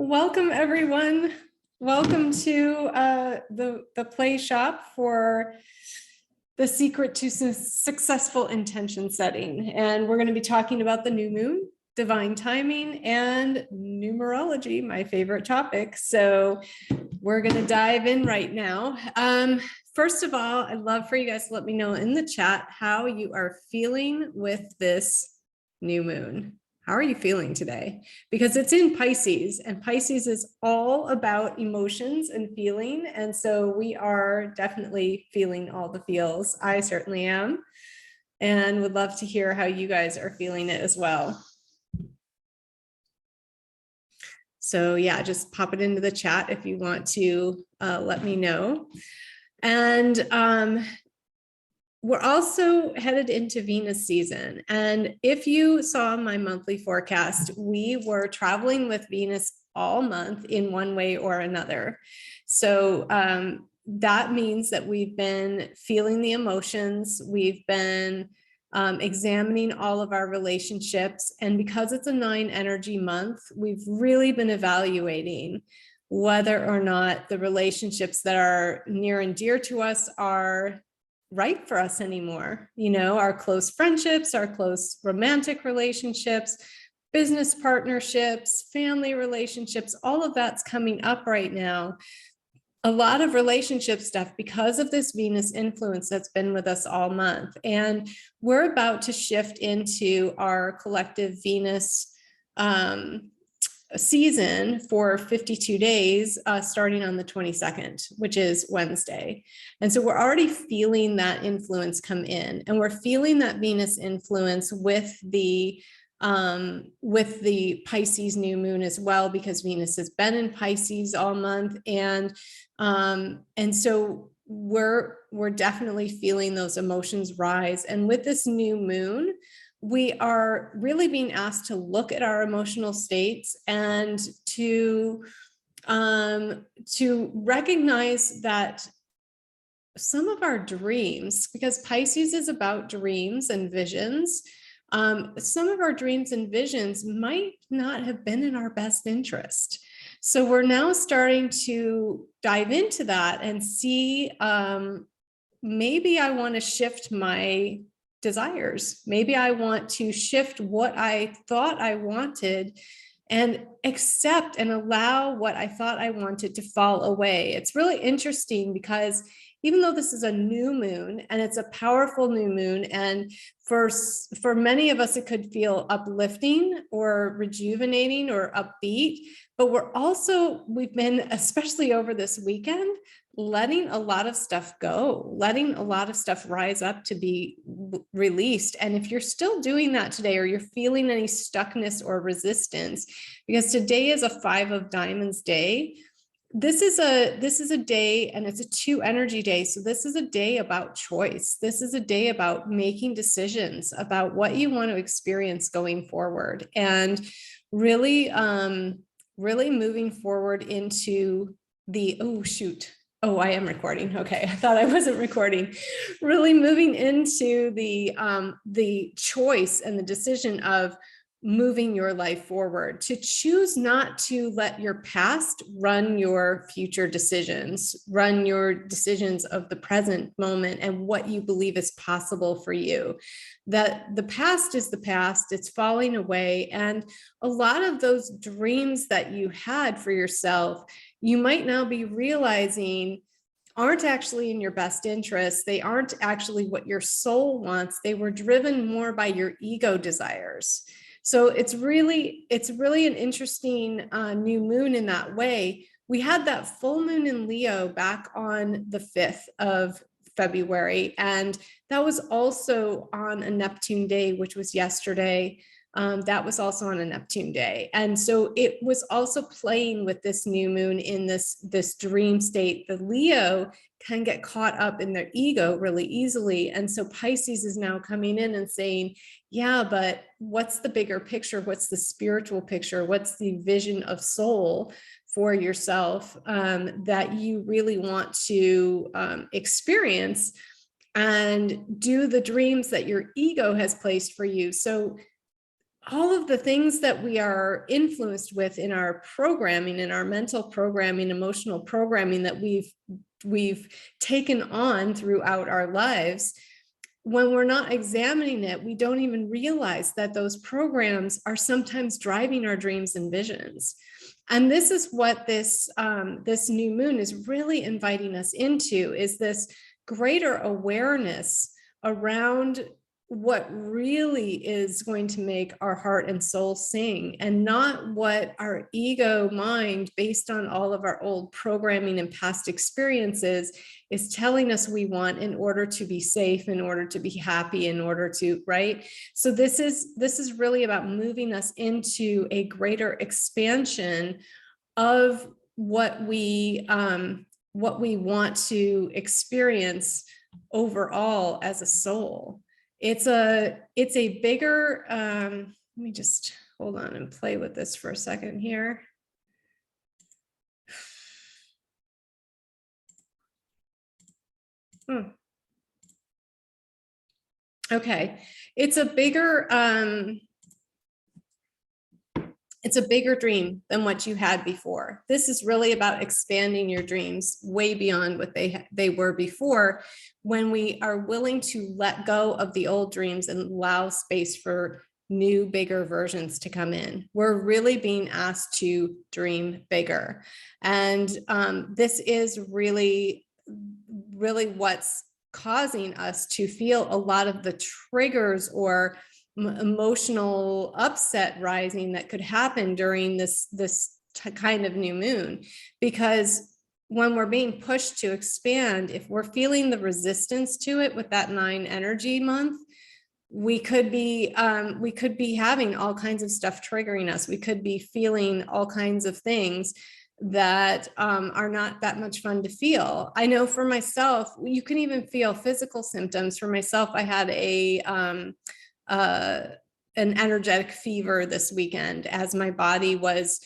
Welcome, everyone. Welcome to the play shop for the secret to successful intention setting. And we're going to be talking about the new moon, divine timing, and numerology, my favorite topic. So we're going to dive in right now. First of all, I'd love for you guys to let me know in the chat how you are feeling with this new moon. How are you feeling today? Because it's in Pisces, and Pisces is all about emotions and feeling. And so we are definitely feeling all the feels. I certainly am, and would love to hear how you guys are feeling it as well. So yeah, just pop it into the chat if you want to let me know. And we're also headed into Venus season. And if you saw my monthly forecast, we were traveling with Venus all month in one way or another. So that means that we've been feeling the emotions, we've been examining all of our relationships. And because it's a 9 energy month, we've really been evaluating whether or not the relationships that are near and dear to us are right for us anymore. You know, our close friendships, our close romantic relationships, business partnerships, family relationships, all of that's coming up right now. A lot of relationship stuff because of this Venus influence that's been with us all month. And we're about to shift into our collective Venus season for 52 days, starting on the 22nd, which is Wednesday. And so we're already feeling that influence come in, and we're feeling that Venus influence with the Pisces new moon as well, because Venus has been in Pisces all month. And so we're definitely feeling those emotions rise. And with this new moon, we are really being asked to look at our emotional states and to recognize that some of our dreams, because Pisces is about dreams and visions, some of our dreams and visions might not have been in our best interest. So we're now starting to dive into that and see, maybe I want to shift my desires. Maybe I want to shift what I thought I wanted and accept and allow what I thought I wanted to fall away. It's really interesting because even though this is a new moon and it's a powerful new moon, and for many of us, it could feel uplifting or rejuvenating or upbeat, but we've been, especially over this weekend, letting a lot of stuff go, letting a lot of stuff rise up to be released. And if you're still doing that today, or you're feeling any stuckness or resistance, because today is a 5 of Diamonds day, this is a day, and it's a 2 energy day. So this is a day about choice. This is a day about making decisions about what you want to experience going forward, and really moving forward into the, oh, shoot. Oh, I am recording. Okay. I thought I wasn't recording. Really moving into the choice and the decision of moving your life forward, to choose not to let your past run your future decisions, run your decisions of the present moment and what you believe is possible for you. That the past is the past, it's falling away. And a lot of those dreams that you had for yourself, you might now be realizing aren't actually in your best interest. They aren't actually what your soul wants. They were driven more by your ego desires. So it's really an interesting new moon in that way. We had that full moon in Leo back on the 5th of February, and that was also on a Neptune day, which was yesterday. That was also on a Neptune day. And so it was also playing with this new moon in this dream state. The Leo can get caught up in their ego really easily. And so Pisces is now coming in and saying, yeah, but what's the bigger picture? What's the spiritual picture? What's the vision of soul for yourself that you really want to experience, and do the dreams that your ego has placed for you? So all of the things that we are influenced with in our programming, in our mental programming, emotional programming that we've taken on throughout our lives, when we're not examining it, we don't even realize that those programs are sometimes driving our dreams and visions. And this is what this new moon is really inviting us into, is this greater awareness around what really is going to make our heart and soul sing, and not what our ego mind, based on all of our old programming and past experiences, is telling us we want in order to be safe, in order to be happy, in order to, right? So this is really about moving us into a greater expansion of what we want to experience overall as a soul. It's a bigger, let me just hold on and play with this for a second here. Okay, it's a bigger dream than what you had before. This is really about expanding your dreams way beyond what they were before, when we are willing to let go of the old dreams and allow space for new, bigger versions to come in. We're really being asked to dream bigger. And this is really what's causing us to feel a lot of the triggers or emotional upset rising that could happen during this kind of new moon. Because when we're being pushed to expand, if we're feeling the resistance to it with that 9 energy month, we could be having all kinds of stuff triggering us. We could be feeling all kinds of things that are not that much fun to feel. I know for myself, you can even feel physical symptoms. For myself, I had an energetic fever this weekend as my body was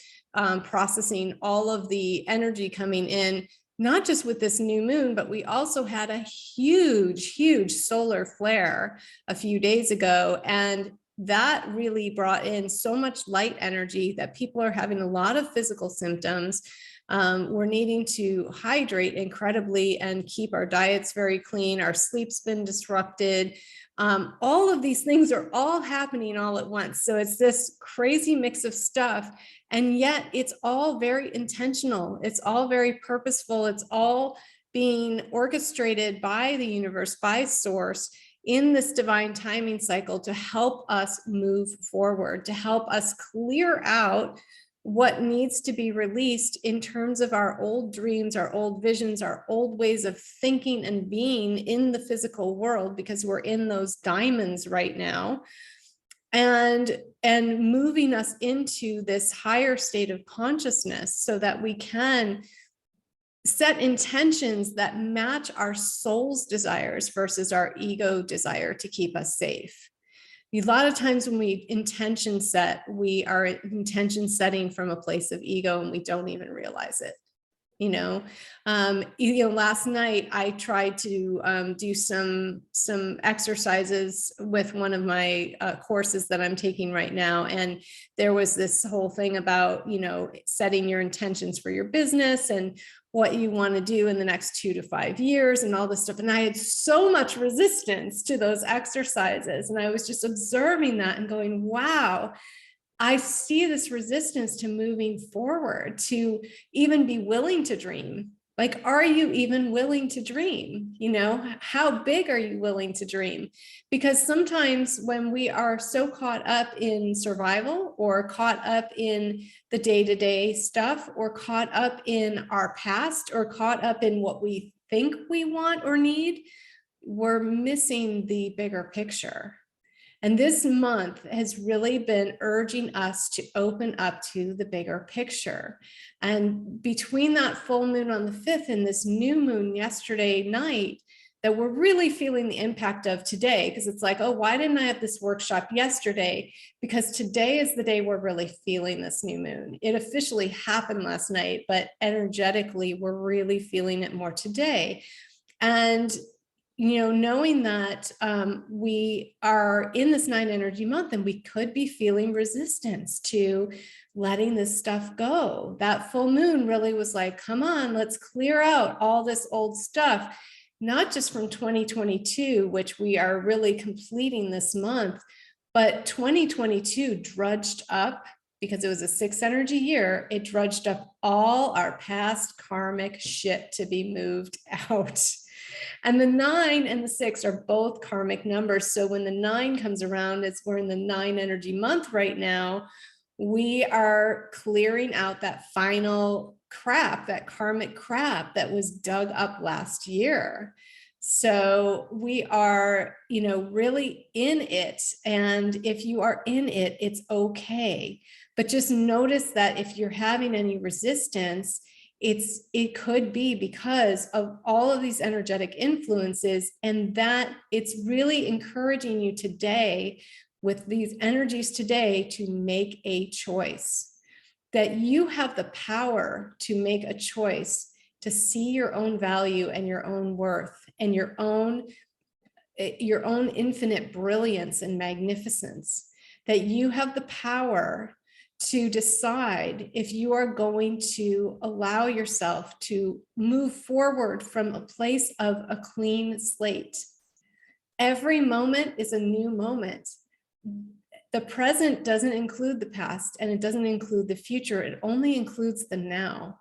processing all of the energy coming in, not just with this new moon, but we also had a huge solar flare a few days ago. And that really brought in so much light energy that people are having a lot of physical symptoms. We're needing to hydrate incredibly and keep our diets very clean. Our sleep's been disrupted. All of these things are all happening all at once. So it's this crazy mix of stuff. And yet it's all very intentional. It's all very purposeful. It's all being orchestrated by the universe, by source, in this divine timing cycle to help us move forward, to help us clear out what needs to be released in terms of our old dreams, our old visions, our old ways of thinking and being in the physical world, because we're in those diamonds right now, and moving us into this higher state of consciousness so that we can set intentions that match our soul's desires versus our ego desire to keep us safe. A lot of times when we intention set, we are intention setting from a place of ego and we don't even realize it. Last night I tried to do some exercises with one of my courses that I'm taking right now. And there was this whole thing about, setting your intentions for your business and what you want to do in the next 2 to 5 years and all this stuff. And I had so much resistance to those exercises. And I was just observing that and going, wow, I see this resistance to moving forward, to even be willing to dream. Like, are you even willing to dream? How big are you willing to dream? Because sometimes when we are so caught up in survival, or caught up in the day-to-day stuff, or caught up in our past, or caught up in what we think we want or need, we're missing the bigger picture. And this month has really been urging us to open up to the bigger picture. And between that full moon on the 5th and this new moon yesterday night, that we're really feeling the impact of today, because it's like, oh, why didn't I have this workshop yesterday? Because today is the day we're really feeling this new moon. It officially happened last night, but energetically, we're really feeling it more today. And knowing that we are in this 9 energy month and we could be feeling resistance to letting this stuff go. That full moon really was like, come on, let's clear out all this old stuff, not just from 2022, which we are really completing this month, but 2022 drudged up, because it was a 6 energy year, it drudged up all our past karmic shit to be moved out. And the 9 and the 6 are both karmic numbers. So when the 9 comes around, we're in the 9 energy month right now, we are clearing out that final crap, that karmic crap that was dug up last year. So we are, really in it. And if you are in it, it's okay. But just notice that if you're having any resistance, it could be because of all of these energetic influences, and that it's really encouraging you today with these energies today to make a choice, that you have the power to make a choice to see your own value and your own worth and your own infinite brilliance and magnificence, that you have the power to decide if you are going to allow yourself to move forward from a place of a clean slate. Every moment is a new moment. The present doesn't include the past, and it doesn't include the future. It only includes the now.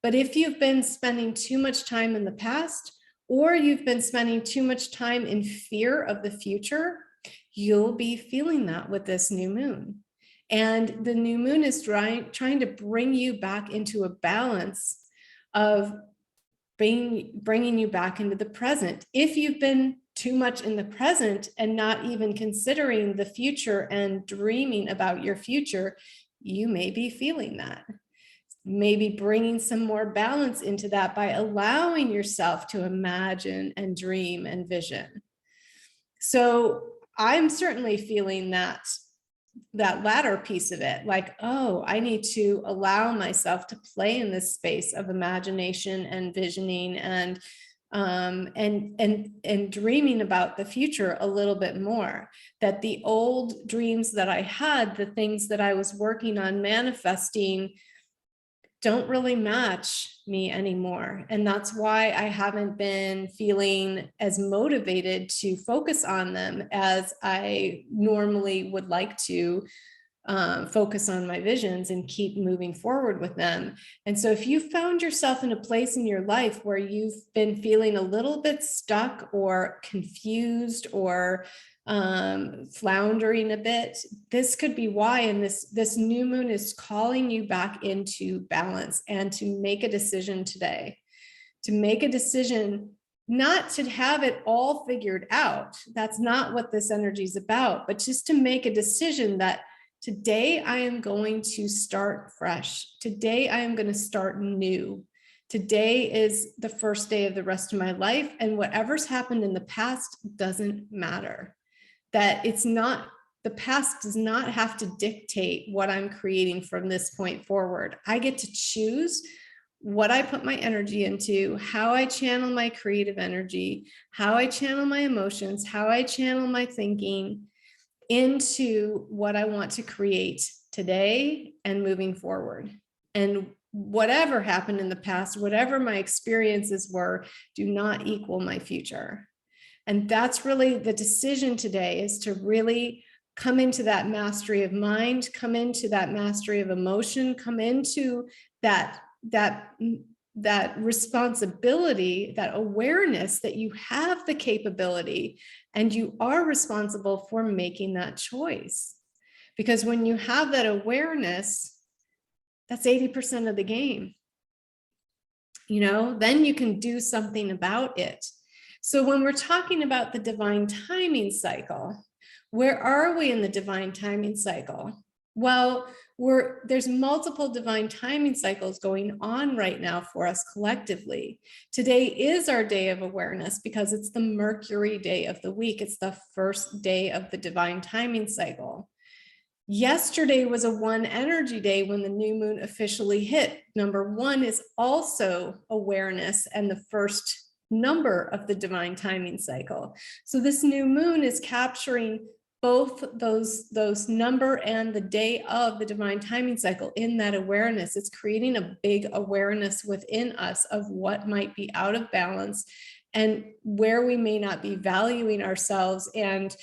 But if you've been spending too much time in the past, or you've been spending too much time in fear of the future, you'll be feeling that with this new moon. And the new moon is trying to bring you back into a balance of bringing you back into the present. If you've been too much in the present and not even considering the future and dreaming about your future, you may be feeling that. Maybe bringing some more balance into that by allowing yourself to imagine and dream and vision. So I'm certainly feeling that latter piece of it, like, oh, I need to allow myself to play in this space of imagination and visioning and dreaming about the future a little bit more, that the old dreams that I had, the things that I was working on manifesting, don't really match me anymore. And that's why I haven't been feeling as motivated to focus on them as I normally would like to focus on my visions and keep moving forward with them. And so if you found yourself in a place in your life where you've been feeling a little bit stuck or confused or floundering a bit, this could be why. And this new moon is calling you back into balance, and to make a decision today, to make a decision, not to have it all figured out. That's not what this energy is about, but just to make a decision that today I am going to start fresh. Today I am going to start new. Today is the first day of the rest of my life, and whatever's happened in the past doesn't matter. That it's not, the past does not have to dictate what I'm creating from this point forward. I get to choose what I put my energy into, how I channel my creative energy, how I channel my emotions, how I channel my thinking into what I want to create today and moving forward. And whatever happened in the past, whatever my experiences were, do not equal my future. And that's really the decision today, is to really come into that mastery of mind, come into that mastery of emotion, come into that responsibility, that awareness that you have the capability and you are responsible for making that choice. Because when you have that awareness, that's 80% of the game. Then you can do something about it. So when we're talking about the divine timing cycle, where are we in the divine timing cycle? Well, there's multiple divine timing cycles going on right now for us collectively. Today is our day of awareness because it's the Mercury day of the week. It's the first day of the divine timing cycle. Yesterday was a 1 energy day when the new moon officially hit. Number 1 is also awareness and the first number of the divine timing cycle. So this new moon is capturing both those number and the day of the divine timing cycle in that awareness. It's creating a big awareness within us of what might be out of balance and where we may not be valuing ourselves and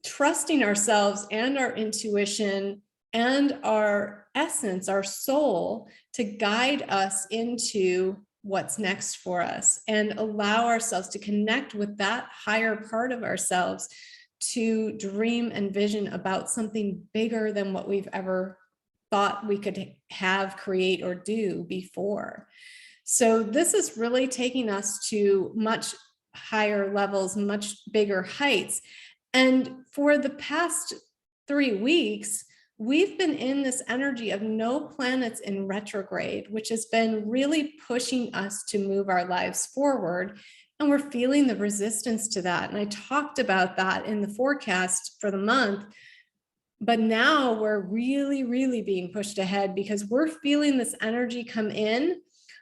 trusting ourselves and our intuition and our essence, our soul, to guide us into what's next for us and allow ourselves to connect with that higher part of ourselves, to dream and vision about something bigger than what we've ever thought we could have, create, or do before. So this is really taking us to much higher levels, much bigger heights. And for the past 3 weeks, we've been in this energy of no planets in retrograde, which has been really pushing us to move our lives forward. And we're feeling the resistance to that. And I talked about that in the forecast for the month. But now we're really, really being pushed ahead because we're feeling this energy come in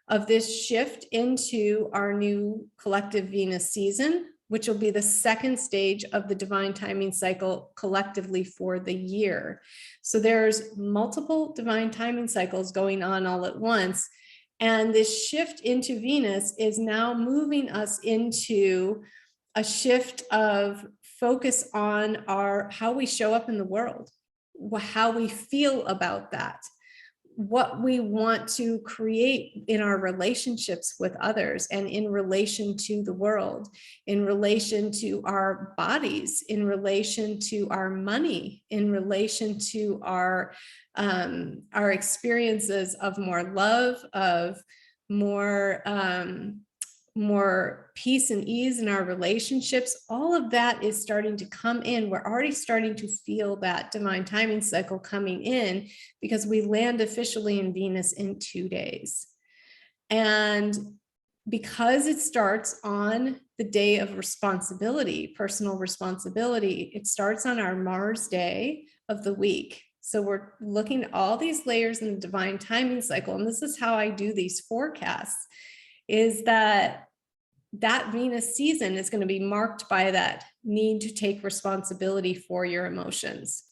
of this shift into our new collective Venus season, which will be the second stage of the divine timing cycle collectively for the year. So there's multiple divine timing cycles going on all at once. And this shift into Venus is now moving us into a shift of focus on how we show up in the world, how we feel about that, what we want to create in our relationships with others and in relation to the world, in relation to our bodies, in relation to our money, in relation to our experiences of more love, of more peace and ease in our relationships. All of that is starting to come in. We're already starting to feel that divine timing cycle coming in because we land officially in Venus in 2 days. And because it starts on the day of responsibility, personal responsibility, it starts on our Mars day of the week. So we're looking at all these layers in the divine timing cycle. And this is how I do these forecasts, is that Venus season is going to be marked by that need to take responsibility for your emotions,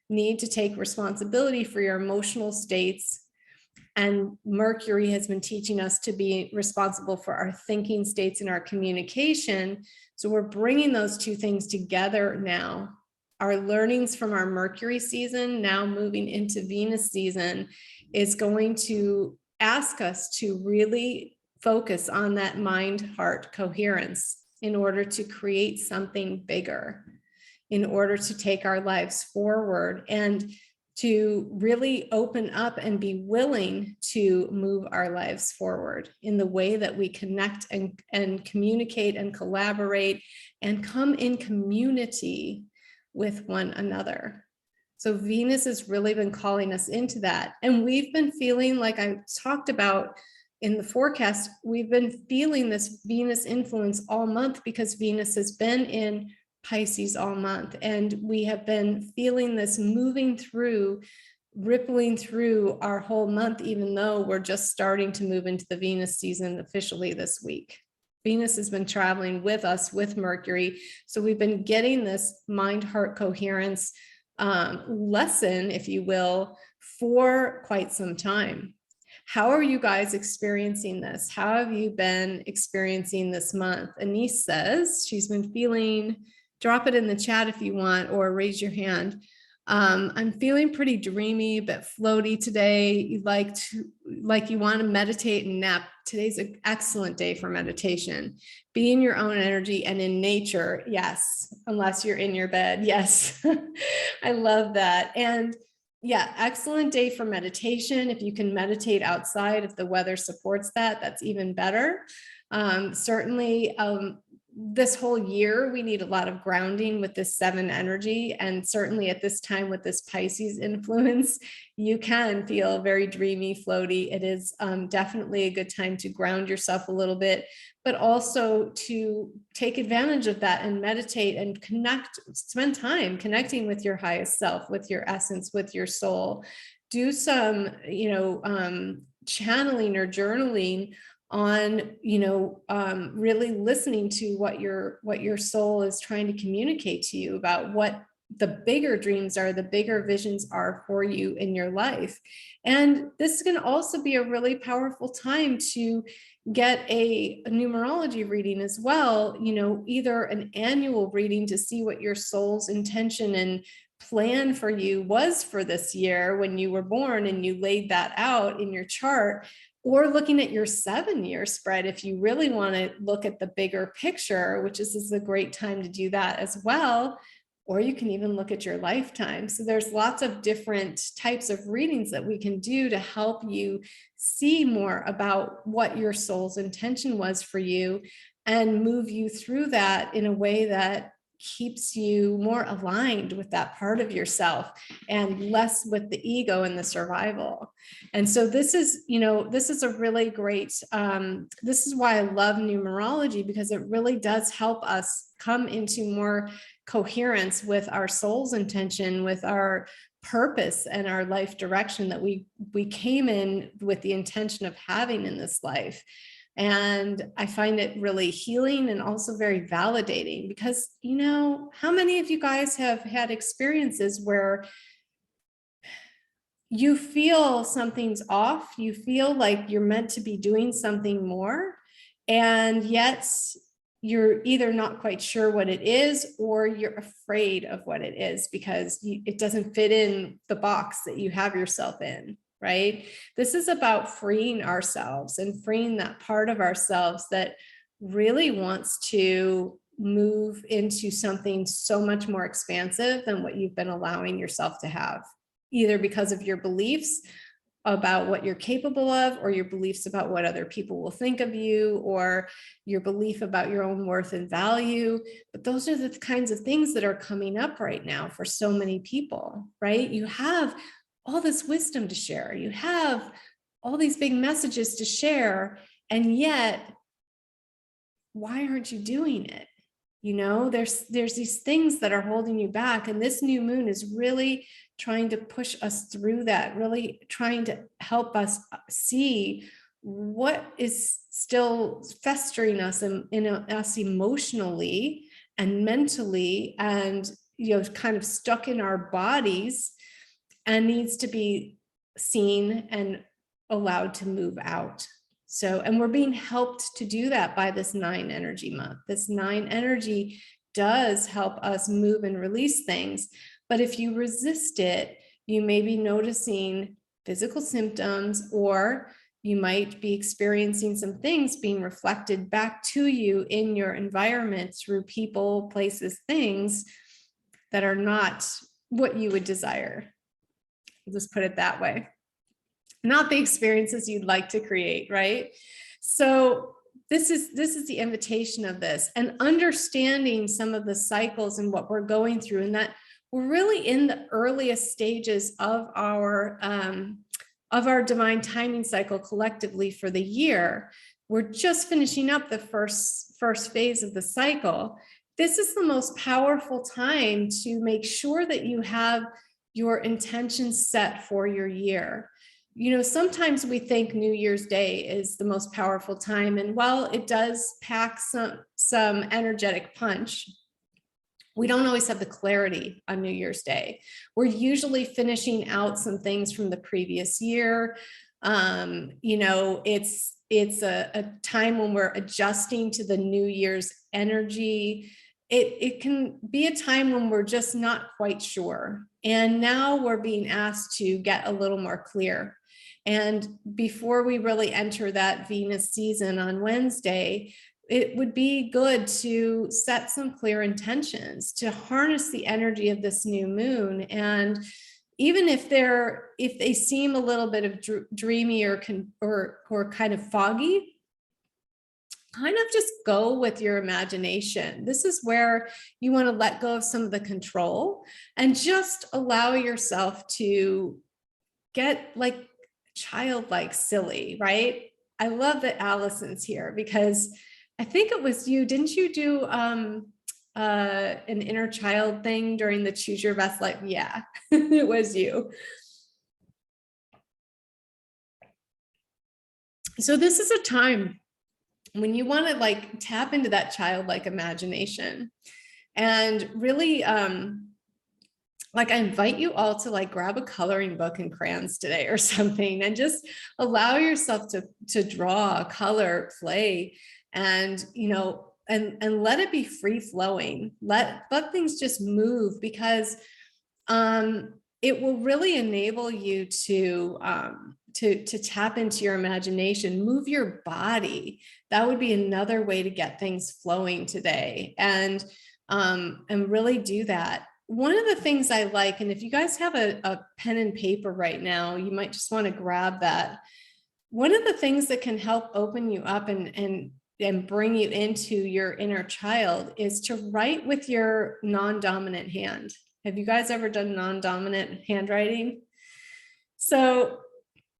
need to take responsibility for your emotional states. And Mercury has been teaching us to be responsible for our thinking states and our communication. So we're bringing those two things together now. Our learnings from our Mercury season, now moving into Venus season, is going to ask us to really focus on that mind-heart coherence in order to create something bigger, in order to take our lives forward and to really open up and be willing to move our lives forward in the way that we connect and communicate and collaborate and come in community with one another. So Venus has really been calling us into that. And we've been feeling, like I talked about in the forecast, we've been feeling this Venus influence all month because Venus has been in Pisces all month. And we have been feeling this moving through, rippling through our whole month, even though we're just starting to move into the Venus season officially this week. Venus has been traveling with us with Mercury. So we've been getting this mind-heart coherence lesson, if you will, for quite some time. How are you guys experiencing this? How have you been experiencing this month? Anise says she's been feeling, drop it in the chat if you want, or raise your hand. I'm feeling pretty dreamy, but floaty today. You like you want to meditate and nap. Today's an excellent day for meditation. Be in your own energy and in nature. Yes, unless you're in your bed. Yes, I love that. And yeah, excellent day for meditation. If you can meditate outside, if the weather supports that, that's even better. Certainly, this whole year, we need a lot of grounding with this 7 energy. And certainly at this time with this Pisces influence, you can feel very dreamy, floaty. It is definitely a good time to ground yourself a little bit, but also to take advantage of that and meditate and connect, spend time connecting with your highest self, with your essence, with your soul. Do some, channeling or journaling on, really listening to what your soul is trying to communicate to you about what the bigger dreams are, the bigger visions are for you in your life. And this can also be a really powerful time to get a numerology reading as well, either an annual reading to see what your soul's intention and plan for you was for this year when you were born and you laid that out in your chart, or looking at your 7-year spread if you really want to look at the bigger picture, which is a great time to do that as well. Or you can even look at your lifetime. So there's lots of different types of readings that we can do to help you see more about what your soul's intention was for you and move you through that in a way that keeps you more aligned with that part of yourself and less with the ego and the survival. And so this is a really great, this is why I love numerology, because it really does help us come into more coherence with our soul's intention, with our purpose and our life direction that we came in with the intention of having in this life. And I find it really healing and also very validating, because, how many of you guys have had experiences where you feel something's off, you feel like you're meant to be doing something more, and yet you're either not quite sure what it is, or you're afraid of what it is because it doesn't fit in the box that you have yourself in, right? This is about freeing ourselves and freeing that part of ourselves that really wants to move into something so much more expansive than what you've been allowing yourself to have, either because of your beliefs about what you're capable of, or your beliefs about what other people will think of you, or your belief about your own worth and value. But those are the kinds of things that are coming up right now for so many people, right? You have all this wisdom to share. You have all these big messages to share, and yet, why aren't you doing it? There's these things that are holding you back, and this new moon is really trying to push us through that, really trying to help us see what is still festering us in us emotionally and mentally, and kind of stuck in our bodies, and needs to be seen and allowed to move out. So, and we're being helped to do that by this 9 energy month. This 9 energy does help us move and release things. But if you resist it, you may be noticing physical symptoms, or you might be experiencing some things being reflected back to you in your environment through people, places, things that are not what you would desire. I'll just put it that way. Not the experiences you'd like to create, right? So this is the invitation of this, and understanding some of the cycles and what we're going through, and that we're really in the earliest stages of our divine timing cycle collectively for the year. We're just finishing up the first phase of the cycle. This is the most powerful time to make sure that you have your intentions set for your year. Sometimes we think New Year's Day is the most powerful time, and while it does pack some energetic punch, we don't always have the clarity on New Year's Day. We're usually finishing out some things from the previous year. It's a time when we're adjusting to the New Year's energy. It can be a time when we're just not quite sure. And now we're being asked to get a little more clear. And before we really enter that Venus season on Wednesday, it would be good to set some clear intentions to harness the energy of this new moon. And even if they seem a little bit of dreamy or kind of foggy, kind of just go with your imagination. This is where you want to let go of some of the control and just allow yourself to get like childlike silly, right? I love that Allison's here, because I think it was you. Didn't you do an inner child thing during the Choose Your Best Life? Yeah, it was you. So this is a time when you want to like tap into that childlike imagination and really, like I invite you all to like grab a coloring book and crayons today or something, and just allow yourself to draw, color, play, and and let it be free flowing. Let things just move, because it will really enable you to tap into your imagination, move your body. That would be another way to get things flowing today, and really do that. One of the things I like, and if you guys have a pen and paper right now, you might just want to grab that. One of the things that can help open you up and bring you into your inner child is to write with your non-dominant hand. Have you guys ever done non-dominant handwriting? So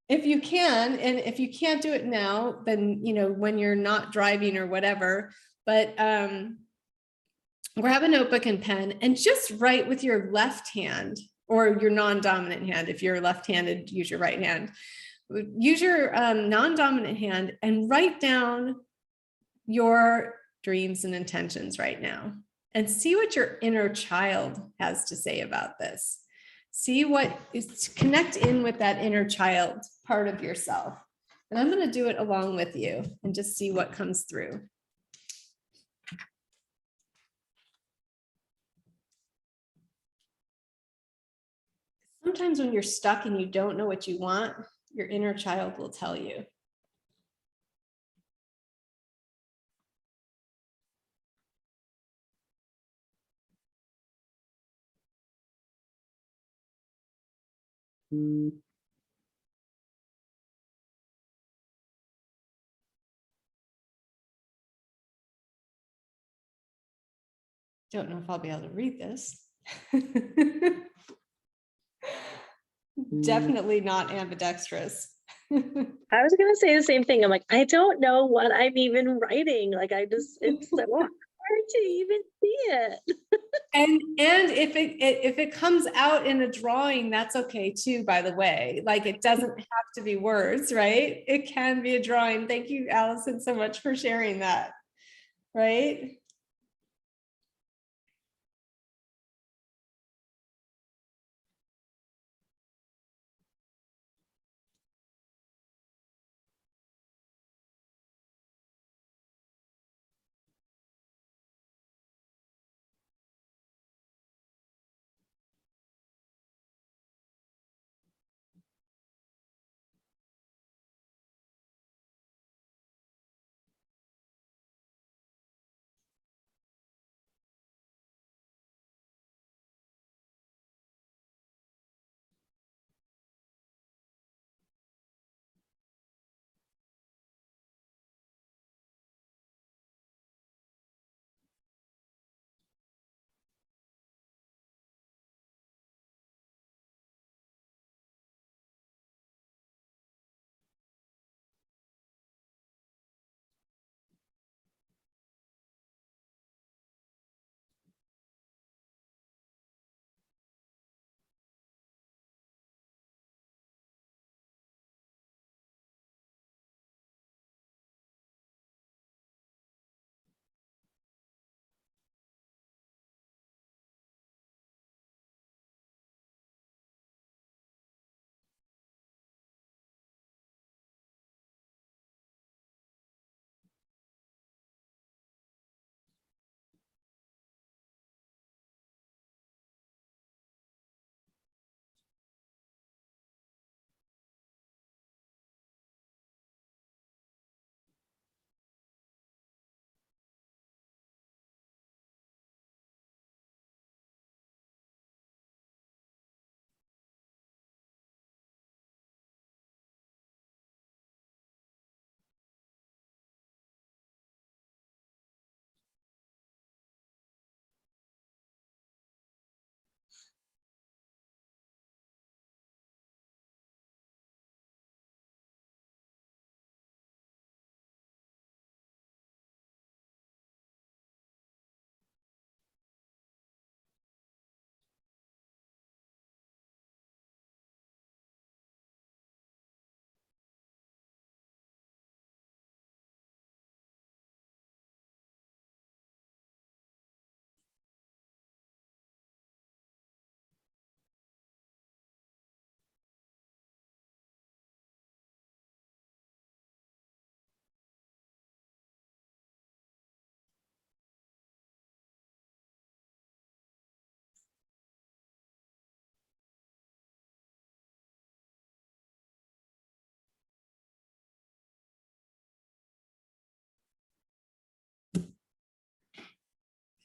if you can, and if you can't do it now, then, when you're not driving or whatever, but grab a notebook and pen and just write with your left hand, or your non-dominant hand. If you're left-handed, use your right hand. Use your non-dominant hand and write down your dreams and intentions right now, and see what your inner child has to say about this. See what is, connect in with that inner child part of yourself. And I'm going to do it along with you and just see what comes through. Sometimes when you're stuck and you don't know what you want, your inner child will tell you. Don't know if I'll be able to read this. Definitely not ambidextrous. I was gonna say the same thing. I'm like, I don't know what I'm even writing. Like, it's so hard to even see it. And if it comes out in a drawing, that's okay too, by the way. Like, it doesn't have to be words, right? It can be a drawing. Thank you, Allison, so much for sharing that. Right?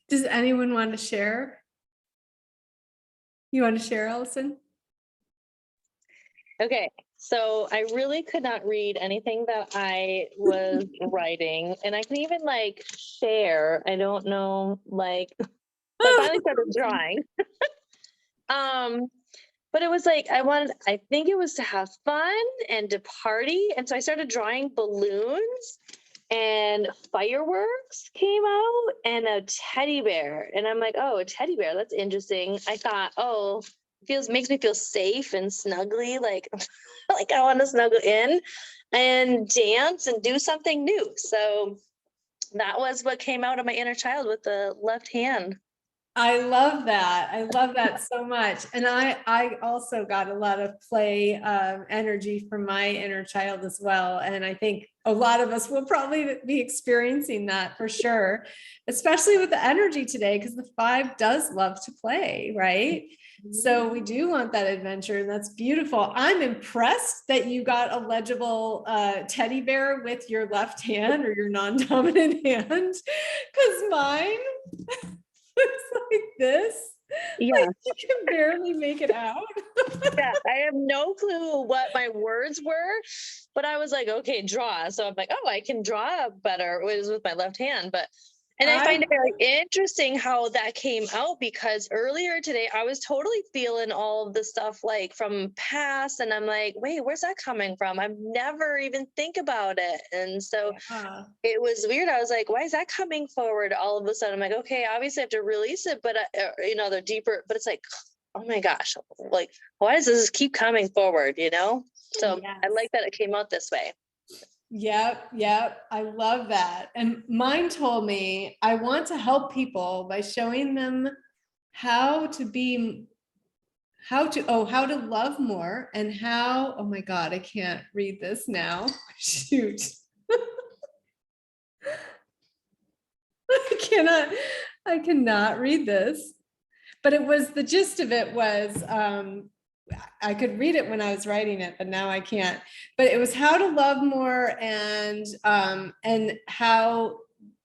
Does anyone want to share? You want to share, Allison? Okay, so I really could not read anything that I was writing, and I can even like share. I don't know, like so I finally started drawing. But it was like I think it was to have fun and to party. And so I started drawing balloons and fireworks came out and a teddy bear. And I'm like, oh, a teddy bear, that's interesting. I thought, oh, makes me feel safe and snuggly, like like I want to snuggle in and dance and do something new. So that was what came out of my inner child with the left hand. I love that. I love that so much. And I also got a lot of play energy from my inner child as well. And I think a lot of us will probably be experiencing that for sure, especially with the energy today, because the 5 does love to play, right? So we do want that adventure, and that's beautiful. I'm impressed that you got a legible teddy bear with your left hand or your non-dominant hand, because mine looks like this. Yeah. Like you can barely make it out. Yeah, I have no clue what my words were, but I was like, okay, draw. So I'm like, oh, I can draw better with my left hand. And I find it very interesting how that came out, because earlier today I was totally feeling all of the stuff like from past, and I'm like, wait, where's that coming from? I've never even think about it. And so it was weird. I was like, why is that coming forward all of a sudden? I'm like, okay, obviously I have to release it, but they're deeper, but it's like, oh my gosh, like, why does this keep coming forward, So yes. I like that it came out this way. Yep. I love that. And mine told me I want to help people by showing them how to love more, and how, oh my God, I can't read this now. Shoot. I cannot read this. But it was, the gist of it was, I could read it when I was writing it, but now I can't. But it was how to love more, and how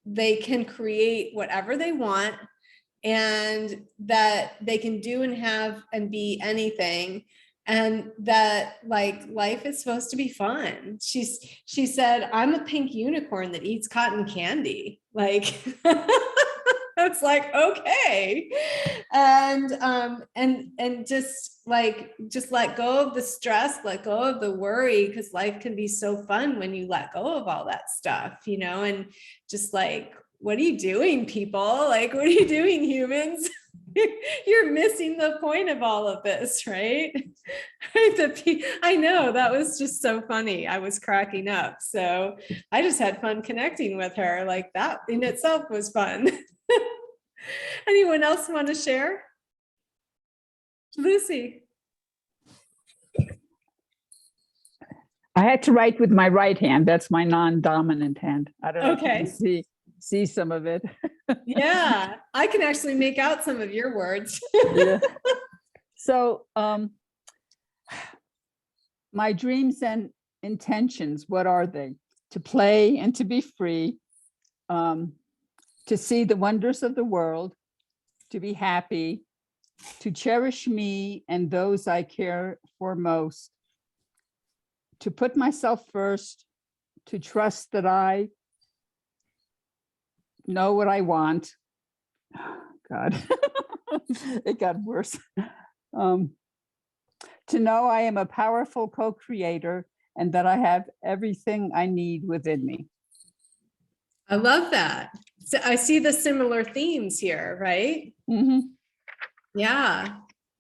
they can create whatever they want, and that they can do and have and be anything, and that like life is supposed to be fun. She said, I'm a pink unicorn that eats cotton candy. Like it's like, okay. And just let go of the stress, let go of the worry, because life can be so fun when you let go of all that stuff, and just like, what are you doing, people? Like, what are you doing, humans? You're missing the point of all of this, right? I know, that was just so funny. I was cracking up. So I just had fun connecting with her. Like, that in itself was fun. Anyone else want to share? Lucy. I had to write with my right hand. That's my non-dominant hand. I don't know if you can see some of it. Yeah, I can actually make out some of your words. Yeah. So my dreams and intentions, what are they? To play and to be free, to see the wonders of the world, to be happy, to cherish me and those I care for most, to put myself first, to trust that I know what I want. God, it got worse. To know I am a powerful co-creator and that I have everything I need within me. I love that. So I see the similar themes here, right? Mm-hmm. Yeah.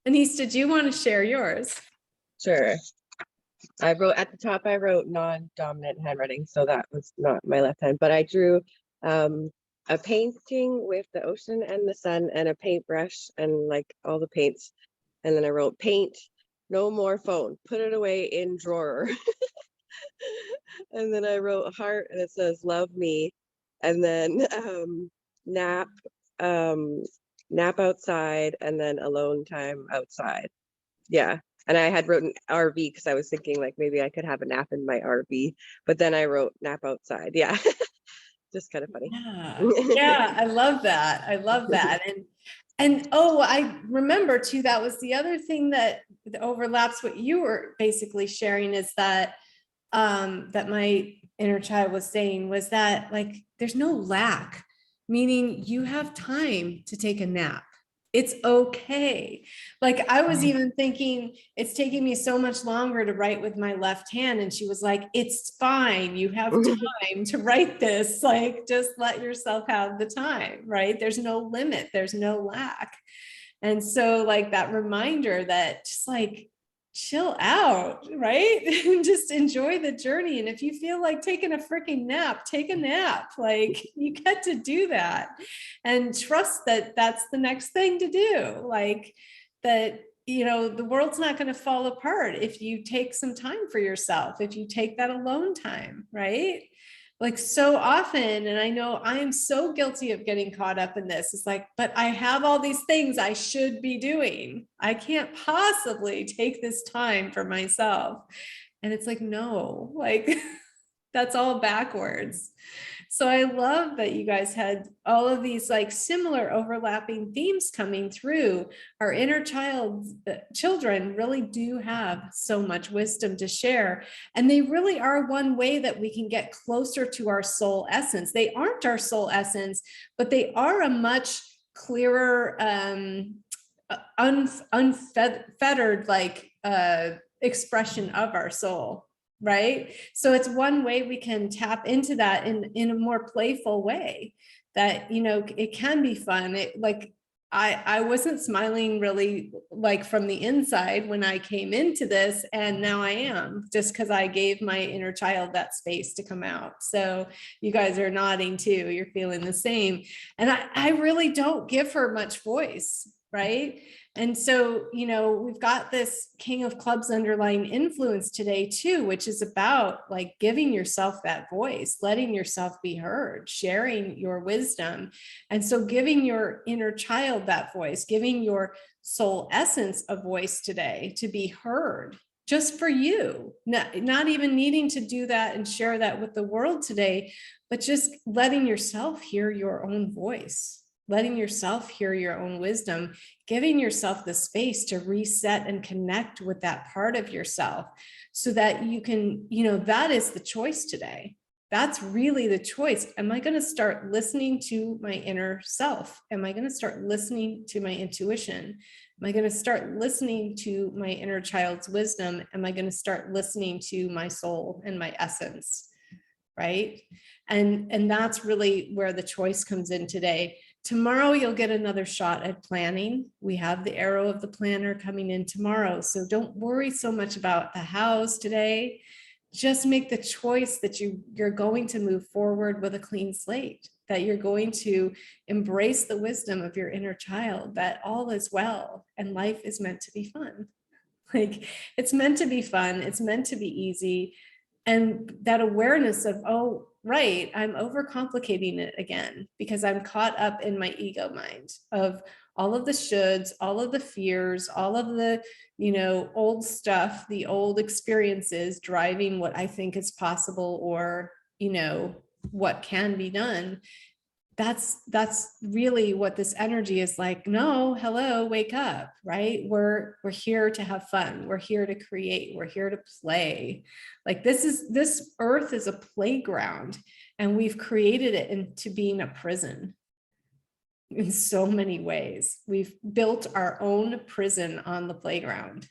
Anise, did you want to share yours? Sure. I wrote at the top, I wrote non-dominant handwriting, so that was not my left hand, but I drew a painting with the ocean and the sun and a paintbrush and like all the paints. And then I wrote paint, no more phone, put it away in drawer. And then I wrote heart and it says love me. And then nap outside, and then alone time outside. Yeah. And I had written RV because I was thinking like maybe I could have a nap in my RV, but then I wrote nap outside. Yeah. just kind of funny. Yeah, yeah, I love that. I love that. And oh, I remember too, that was the other thing that overlaps what you were basically sharing, is that that my inner child was saying, was that like there's no lack, meaning you have time to take a nap. It's okay. Like I was even thinking, it's taking me so much longer to write with my left hand. And she was like, it's fine. You have time to write this. Like, just let yourself have the time, right? There's no limit. There's no lack. And so like that reminder that just like, chill out, right? And just enjoy the journey. And if you feel like taking a freaking nap, take a nap. Like you get to do that, and trust that that's the next thing to do. Like that, you know, the world's not going to fall apart if you take some time for yourself, if you take that alone time, right? Like so often, and I know I am so guilty of getting caught up in this. It's like, but I have all these things I should be doing. I can't possibly take this time for myself. And it's like, no, like that's all backwards. So I love that you guys had all of these like similar overlapping themes coming through. Our inner children really do have so much wisdom to share. And they really are one way that we can get closer to our soul essence. They aren't our soul essence, but they are a much clearer, unfettered like expression of our soul. Right. So it's one way we can tap into that in a more playful way, that, you know, it can be fun. It like, I wasn't smiling really like from the inside when I came into this, and now I am, just because I gave my inner child that space to come out. So you guys are nodding too. You're feeling the same. And I really don't give her much voice. Right. And so, you know, we've got this King of Clubs underlying influence today too, which is about like giving yourself that voice, letting yourself be heard, sharing your wisdom. And so giving your inner child that voice, giving your soul essence a voice today to be heard just for you, not even needing to do that and share that with the world today, but just letting yourself hear your own voice. Letting yourself hear your own wisdom, giving yourself the space to reset and connect with that part of yourself so that you can, you know, that is the choice today. That's really the choice. Am I going to start listening to my inner self? Am I going to start listening to my intuition? Am I going to start listening to my inner child's wisdom? Am I going to start listening to my soul and my essence? Right? And that's really where the choice comes in today. Tomorrow, you'll get another shot at planning. We have the arrow of the planner coming in tomorrow. So don't worry so much about the house today. Just make the choice that you're going to move forward with a clean slate, that you're going to embrace the wisdom of your inner child, that all is well and life is meant to be fun. Like it's meant to be fun. It's meant to be easy. And that awareness of, oh, right, I'm overcomplicating it again because I'm caught up in my ego mind of all of the shoulds, all of the fears, all of the, you know, old stuff, the old experiences driving what I think is possible or, you know, what can be done. That's really what this energy is like. No, hello, wake up, right? We're here to have fun. We're here to create. We're here to play. Like this earth is a playground, and we've created it into being a prison in so many ways. We've built our own prison on the playground.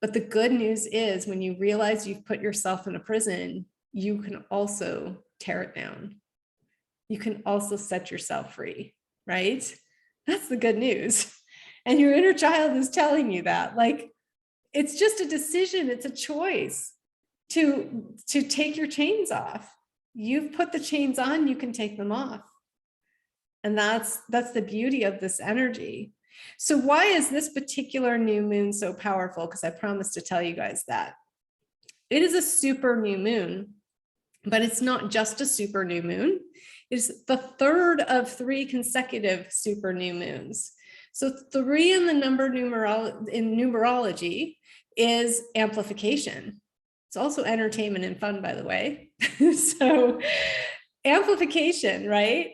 But the good news is when you realize you've put yourself in a prison, you can also tear it down. You can also set yourself free, right? That's the good news. And your inner child is telling you that. Like, it's just a decision. It's a choice to take your chains off. You've put the chains on, you can take them off. And that's the beauty of this energy. So why is this particular new moon so powerful? Because I promised to tell you guys that. It is a super new moon, but it's not just a super new moon. It's the third of 3 consecutive super new moons. So 3 in the number in numerology is amplification. It's also entertainment and fun, by the way. So amplification, right?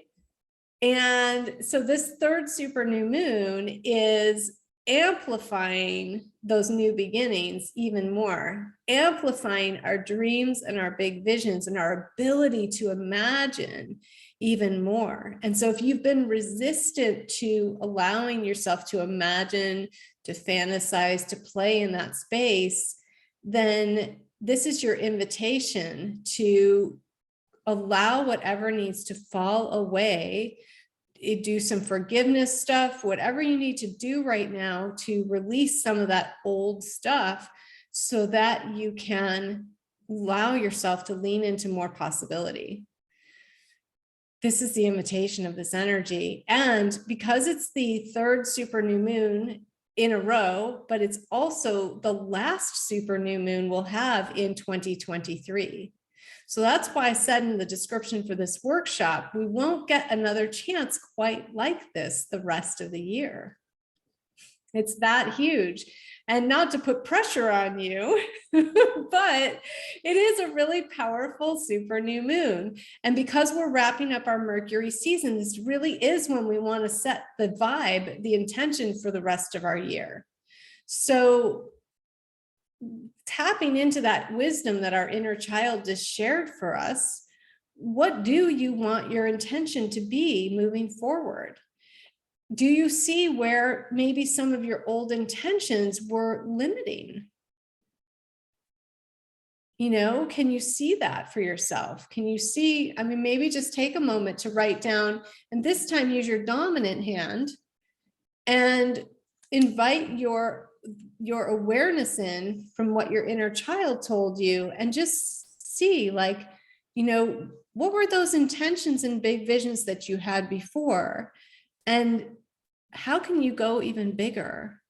And so this third super new moon is amplifying those new beginnings even more, amplifying our dreams and our big visions and our ability to imagine even more. And so if you've been resistant to allowing yourself to imagine, to fantasize, to play in that space, then this is your invitation to allow whatever needs to fall away. Do some forgiveness stuff, whatever you need to do right now to release some of that old stuff so that you can allow yourself to lean into more possibility. This is the invitation of this energy. And because it's the third super new moon in a row, but it's also the last super new moon we'll have in 2023. So that's why I said in the description for this workshop, we won't get another chance quite like this the rest of the year. It's that huge. And not to put pressure on you, but it is a really powerful super new moon. And because we're wrapping up our Mercury season, this really is when we want to set the vibe, the intention for the rest of our year. So tapping into that wisdom that our inner child just shared for us, what do you want your intention to be moving forward? Do you see where maybe some of your old intentions were limiting? You know, can you see that for yourself? Can you see, I mean, maybe just take a moment to write down, and this time use your dominant hand and invite your awareness in from what your inner child told you, and just see, like, you know, what were those intentions and big visions that you had before? And how can you go even bigger?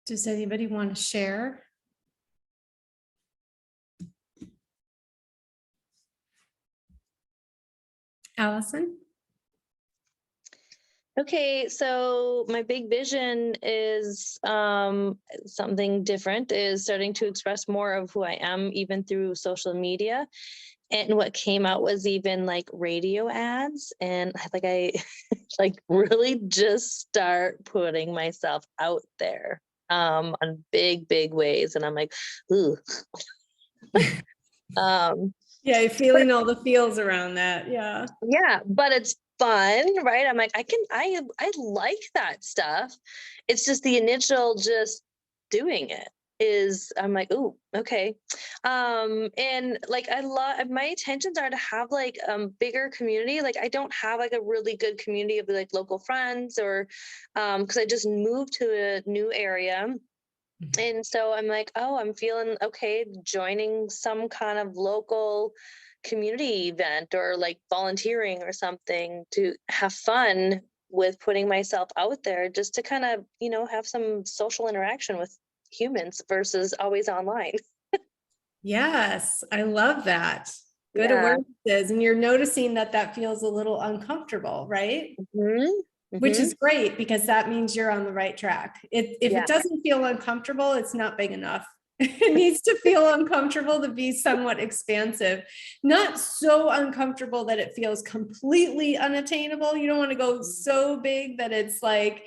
Does anybody want to share? Allison? Okay, so my big vision is something different, is starting to express more of who I am, even through social media. And what came out was even like radio ads. And I like really just start putting myself out there on big, big ways. And I'm like, ooh. um, Yeah, you're feeling all the feels around that. Yeah. yeah, but it's fun, right? I'm like, I like that stuff. It's just the initial just doing it is, I'm like, oh, okay. And like I love, my intentions are to have like bigger community. Like I don't have like a really good community of like local friends, or because I just moved to a new area. And so I'm like, oh, I'm feeling okay joining some kind of local community event, or like volunteering or something, to have fun with putting myself out there, just to kind of, have some social interaction with humans versus always online. Yes, I love that. Good Yeah. awarenesses. And you're noticing that that feels a little uncomfortable, right? Hmm. Which Hmm. is great, because that means you're on the right track. If Yeah. it doesn't feel uncomfortable, it's not big enough. It needs to feel uncomfortable to be somewhat expansive, not so uncomfortable that it feels completely unattainable. You don't want to go so big that it's like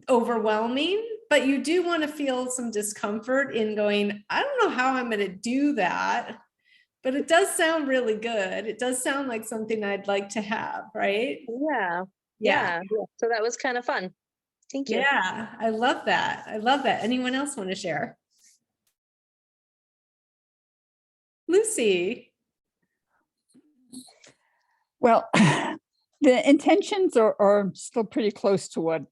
overwhelming, but you do want to feel some discomfort in going, I don't know how I'm going to do that, but it does sound really good. It does sound like something I'd like to have, right? Yeah. Yeah. Yeah. So that was kind of fun. Thank you. Yeah, I love that. I love that. Anyone else want to share? Lucy. Well, the intentions are still pretty close to what,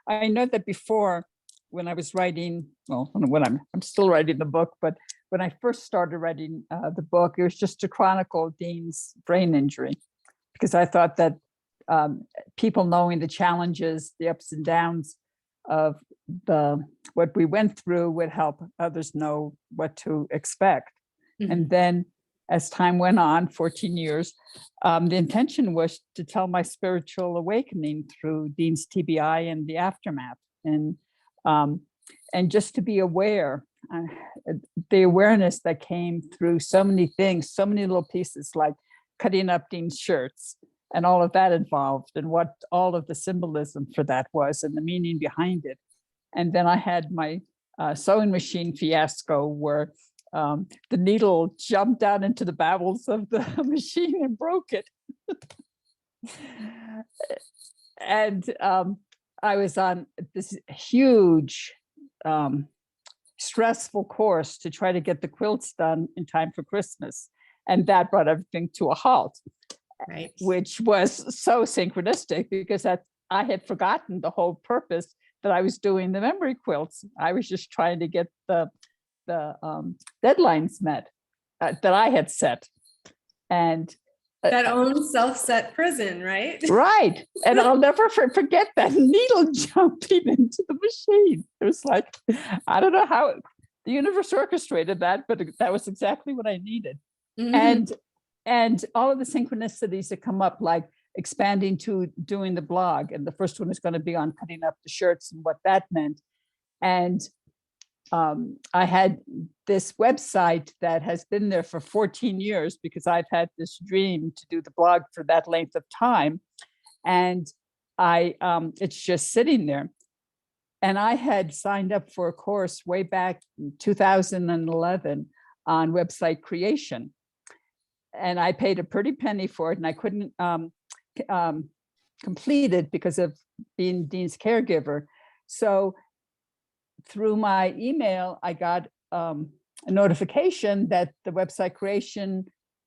I know that before, when I was writing, well, when I'm still writing the book, but when I first started writing the book, it was just to chronicle Dean's brain injury, because I thought that people knowing the challenges, the ups and downs of what we went through would help others know what to expect. And then as time went on, 14 years, the intention was to tell my spiritual awakening through Dean's TBI and the aftermath, and just to be aware, the awareness that came through so many things, so many little pieces, like cutting up Dean's shirts and all of that involved, and what all of the symbolism for that was and the meaning behind it. And then I had my sewing machine fiasco, where the needle jumped down into the bowels of the machine and broke it. And I was on this huge, stressful course to try to get the quilts done in time for Christmas. And that brought everything to a halt, Right. which was so synchronistic, because I had forgotten the whole purpose that I was doing the memory quilts. I was just trying to get the deadlines met that I had set. And That own self-set prison, right? right. And I'll never forget that needle jumping into the machine. It was like, I don't know how the universe orchestrated that, but that was exactly what I needed. And all of the synchronicities that come up, like expanding to doing the blog. And the first one is going to be on cutting up the shirts and what that meant. And I had this website that has been there for 14 years, because I've had this dream to do the blog for that length of time. And it's just sitting there. And I had signed up for a course way back in 2011 on website creation. And I paid a pretty penny for it, and I couldn't complete it because of being Dean's caregiver. So through my email, I got a notification that the website creation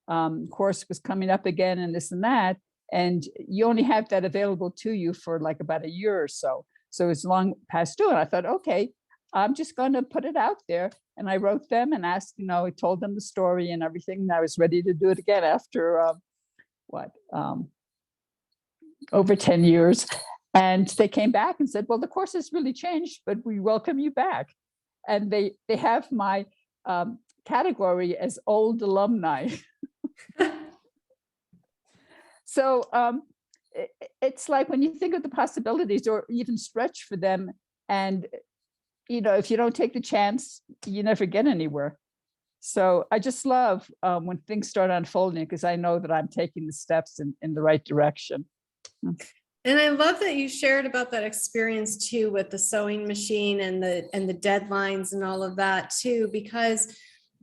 course was coming up again, and this and that. And you only have that available to you for like about a year or so. So it's long past due. And I thought, okay, I'm just going to put it out there. And I wrote them and asked, I told them the story and everything. And I was ready to do it again after over 10 years. And they came back and said, well, the course has really changed, but we welcome you back. And they have my category as old alumni. So it's like when you think of the possibilities or even stretch for them, and if you don't take the chance, you never get anywhere. So I just love when things start unfolding, because I know that I'm taking the steps in the right direction. And I love that you shared about that experience too, with the sewing machine and the deadlines and all of that too, because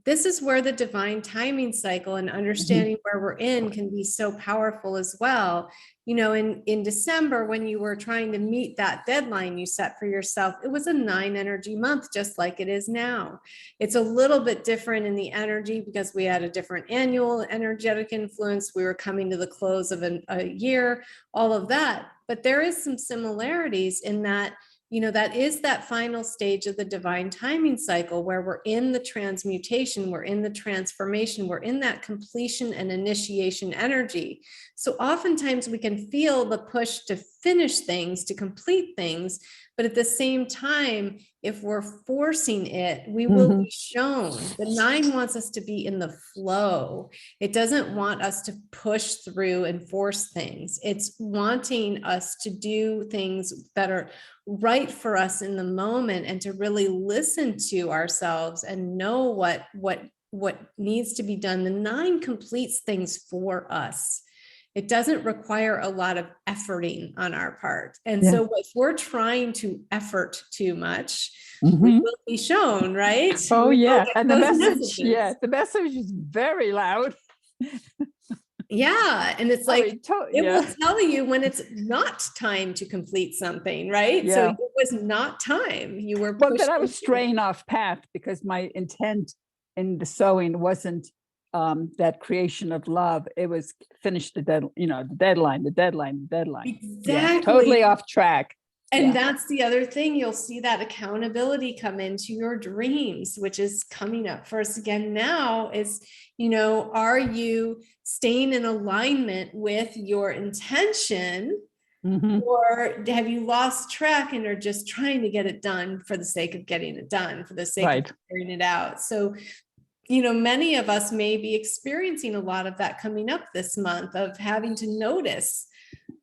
this is where the divine timing cycle and understanding where we're in can be so powerful as well. In December, when you were trying to meet that deadline you set for yourself, it was a 9 energy month, just like it is now. It's a little bit different in the energy because we had a different annual energetic influence. We were coming to the close of a year, all of that. But there is some similarities in that, that is that final stage of the divine timing cycle where we're in the transmutation, we're in the transformation, we're in that completion and initiation energy. So oftentimes we can feel the push to finish things, to complete things, but at the same time, if we're forcing it, we will be shown. The 9 wants us to be in the flow. It doesn't want us to push through and force things. It's wanting us to do things that are right for us in the moment, and to really listen to ourselves and know what needs to be done. The 9 completes things for us. It doesn't require a lot of efforting on our part. And so if we're trying to effort too much, we will be shown, right? Oh, yeah. And the message, messages. the message is very loud. Yeah. And it's like, it will tell you when it's not time to complete something, right? So it was not time. You were well, then I was straying off path, because my intent in the sewing wasn't that creation of love. It was finish the deadline. Exactly. Yeah, totally off track. And that's the other thing. You'll see that accountability come into your dreams, which is coming up for us again now is, are you staying in alignment with your intention, or have you lost track and are just trying to get it done for the sake of getting it done, for the sake of figuring it out? So, many of us may be experiencing a lot of that coming up this month, of having to notice,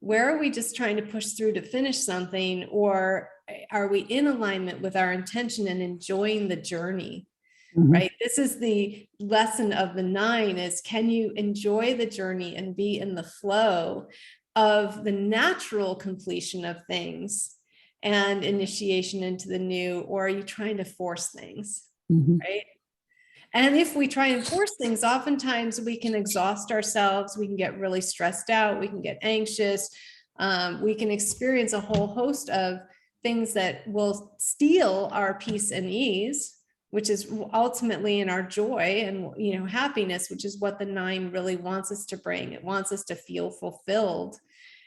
where are we just trying to push through to finish something, or are we in alignment with our intention and enjoying the journey? Right? This is the lesson of the 9, is can you enjoy the journey and be in the flow of the natural completion of things and initiation into the new, or are you trying to force things? Right? And if we try and force things, oftentimes we can exhaust ourselves. We can get really stressed out. We can get anxious. We can experience a whole host of things that will steal our peace and ease, which is ultimately in our joy and, happiness, which is what the 9 really wants us to bring. It wants us to feel fulfilled.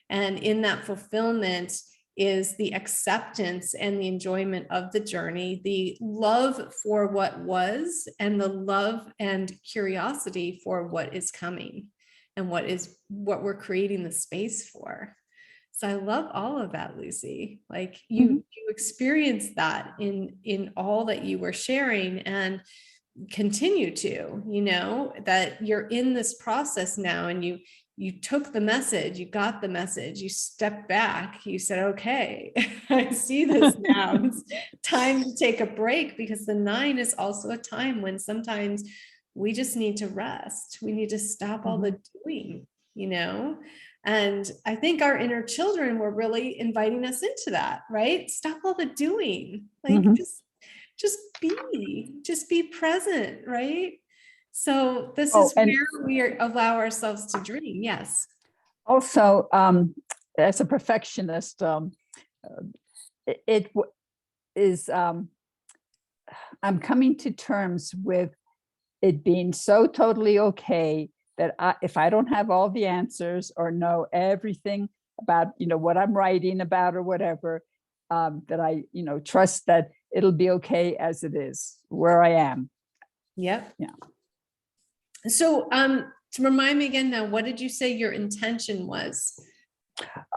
And in that fulfillment is the acceptance and the enjoyment of the journey, the love for what was, and the love and curiosity for what is coming and what we're creating the space for. So I love all of that, Lucy. Like you experienced that in all that you were sharing, and continue to, that you're in this process now, and you took the message, you got the message, you stepped back, you said, okay, I see this now. It's time to take a break, because the 9 is also a time when sometimes we just need to rest. We need to stop all the doing, and I think our inner children were really inviting us into that, right? Stop all the doing, like just be present, right? So this is where we allow ourselves to dream. Yes. Also, as a perfectionist, it is, I'm coming to terms with it being so totally okay that if I don't have all the answers or know everything about, what I'm writing about or whatever, that I, trust that it'll be okay as it is, where I am. Yep. Yeah. So to remind me again now, what did you say your intention was?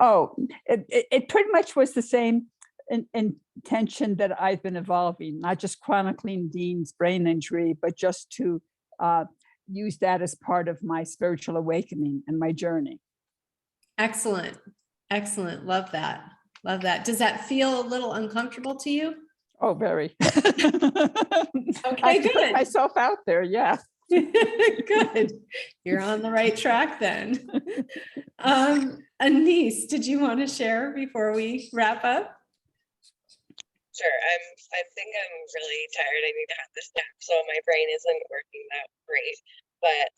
Oh, it pretty much was the same intention that I've been evolving, not just chronicling Dean's brain injury, but just to use that as part of my spiritual awakening and my journey. Excellent. Excellent. Love that. Love that. Does that feel a little uncomfortable to you? Oh, very. Okay, I have to put good. myself out there, yeah. Good. You're on the right track then. Anise, did you want to share before we wrap up? Sure. I think I'm really tired. I need to have this nap, so my brain isn't working that great. But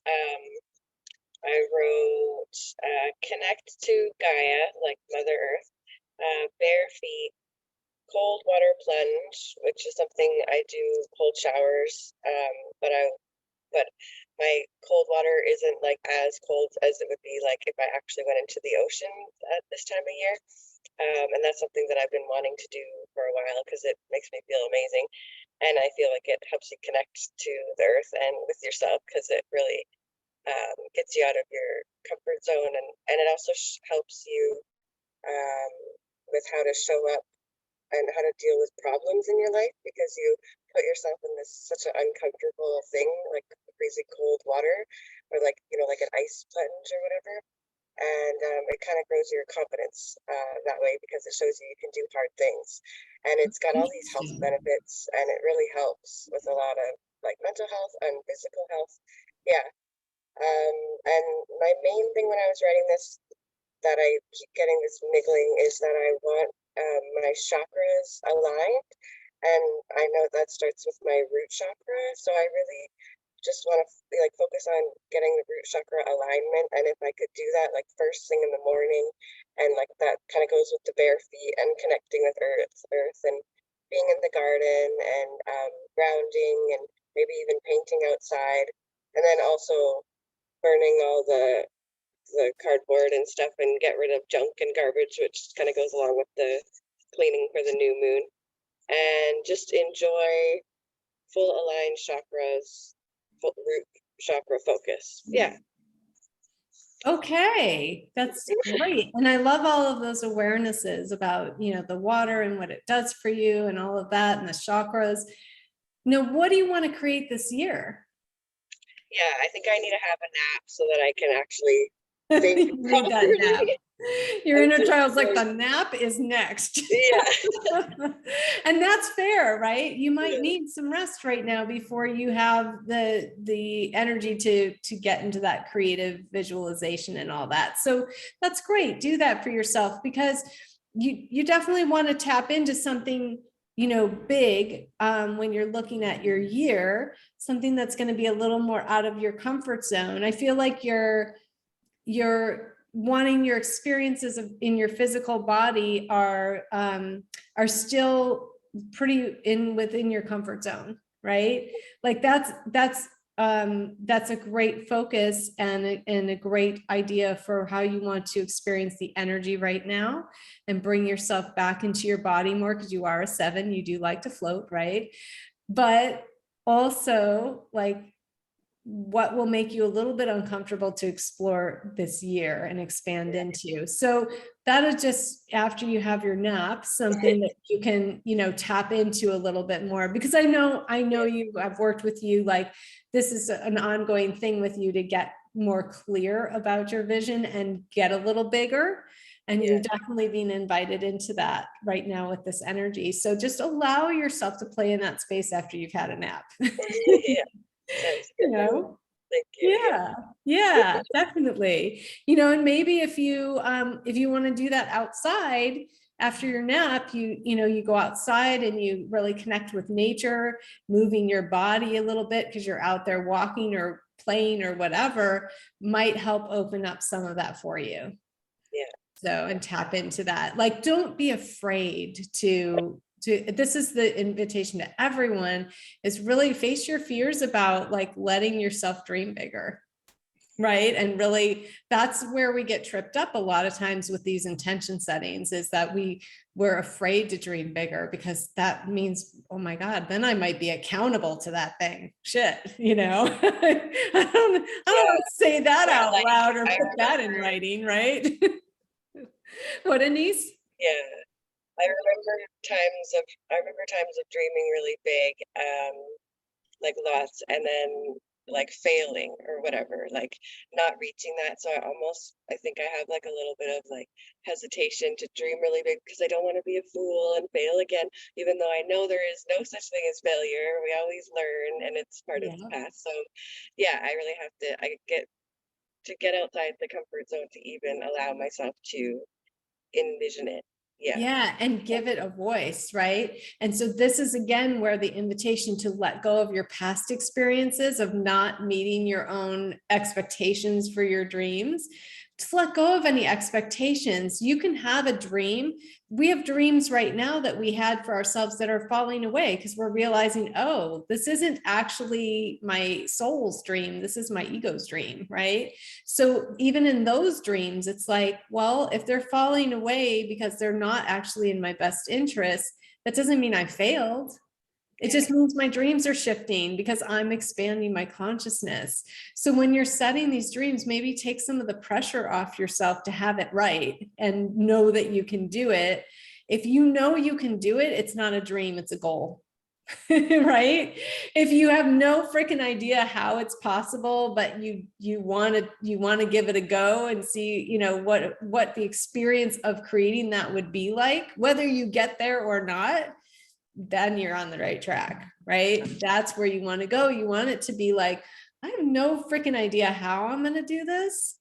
I wrote connect to Gaia, like Mother Earth, bare feet, cold water plunge, which is something I do cold showers. But my cold water isn't like as cold as it would be like if I actually went into the ocean at this time of year. And that's something that I've been wanting to do for a while because it makes me feel amazing. And I feel like it helps you connect to the earth and with yourself because it really gets you out of your comfort zone. And it also helps you um, with how to show up and how to deal with problems in your life because you put yourself in this such an uncomfortable thing like freezing cold water or like like an ice plunge or whatever. And it kind of grows your confidence that way because it shows you can do hard things. And it's got all these health benefits and it really helps with a lot of like mental health and physical health. Yeah. And my main thing when I was writing this that I keep getting this niggling is that I want my chakras aligned. And I know that starts with my root chakra. So I really just want to like focus on getting the root chakra alignment. And if I could do that like first thing in the morning, and like that kind of goes with the bare feet and connecting with earth and being in the garden and grounding and maybe even painting outside. And then also burning all the cardboard and stuff and get rid of junk and garbage, which kind of goes along with the cleaning for the new moon. And just enjoy full aligned chakras, full root chakra focus. Yeah. Okay, that's great. And I love all of those awarenesses about, the water and what it does for you and all of that and the chakras. What do you want to create this year? Yeah, I think I need to have a nap so that I can actually You think need that nap. properly. Your inner child's like, the nap is next. Yeah. And that's fair, right? You might Yeah. need some rest right now before you have the energy to get into that creative visualization and all that. So that's great. Do that for yourself because you definitely want to tap into something big when you're looking at your year, something that's going to be a little more out of your comfort zone. I feel like you're wanting your experiences in your physical body are still pretty within your comfort zone, right? Like that's a great focus and a great idea for how you want to experience the energy right now and bring yourself back into your body more because you are a 7, you do like to float, right? But also like what will make you a little bit uncomfortable to explore this year and expand into. So that'll just, after you have your nap, something that you can, tap into a little bit more, because I know you, I've worked with you, like this is an ongoing thing with you to get more clear about your vision and get a little bigger. And you're definitely being invited into that right now with this energy. So just allow yourself to play in that space after you've had a nap. Yeah. Thank you. Yeah, definitely. And maybe if you want to do that outside after your nap, you go outside and you really connect with nature, moving your body a little bit because you're out there walking or playing or whatever might help open up some of that for you. Yeah. So, and tap into that. Like, don't be afraid to this is the invitation to everyone, is really face your fears about like letting yourself dream bigger. Right. And really, that's where we get tripped up a lot of times with these intention settings, is that we're afraid to dream bigger because that means, oh my God, then I might be accountable to that thing. Shit, I don't want to say that out loud or put that in writing, right? What, Anise? Yeah. I remember times of dreaming really big, like lots, and then like failing or whatever, like not reaching that. So I think I have like a little bit of like hesitation to dream really big because I don't want to be a fool and fail again, even though I know there is no such thing as failure. We always learn and it's part of the Yeah. past. So yeah, I really have to, I get outside the comfort zone to even allow myself to envision it. Yeah. Yeah, and give it a voice, right? And so this is again where the invitation to let go of your past experiences of not meeting your own expectations for your dreams, to let go of any expectations. You can have a dream. We have dreams right now that we had for ourselves that are falling away because we're realizing, oh, this isn't actually my soul's dream. This is my ego's dream, right? So even in those dreams, it's like, well, if they're falling away because they're not actually in my best interest, that doesn't mean I failed. It just means my dreams are shifting because I'm expanding my consciousness. So when you're setting these dreams, maybe take some of the pressure off yourself to have it right and know that you can do it. If you know you can do it, it's not a dream, it's a goal. Right? If you have no freaking idea how it's possible, but you want to give it a go and see, you know, what the experience of creating that would be like, whether you get there or not, then you're on the right track, right? That's where you want to go. You want it to be like, I have no freaking idea how I'm going to do this,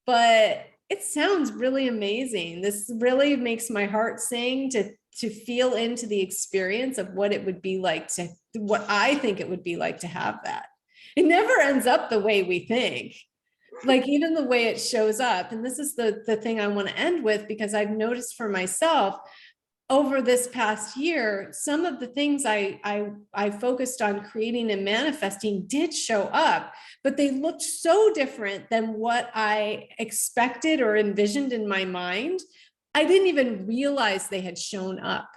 but it sounds really amazing. This really makes my heart sing to feel into the experience of what it would be like to, what I think it would be like to have that. It never ends up the way we think. Like even the way it shows up. And this is the thing I want to end with, because I've noticed for myself, over this past year, some of the things I focused on creating and manifesting did show up, but they looked so different than what I expected or envisioned in my mind. I didn't even realize they had shown up.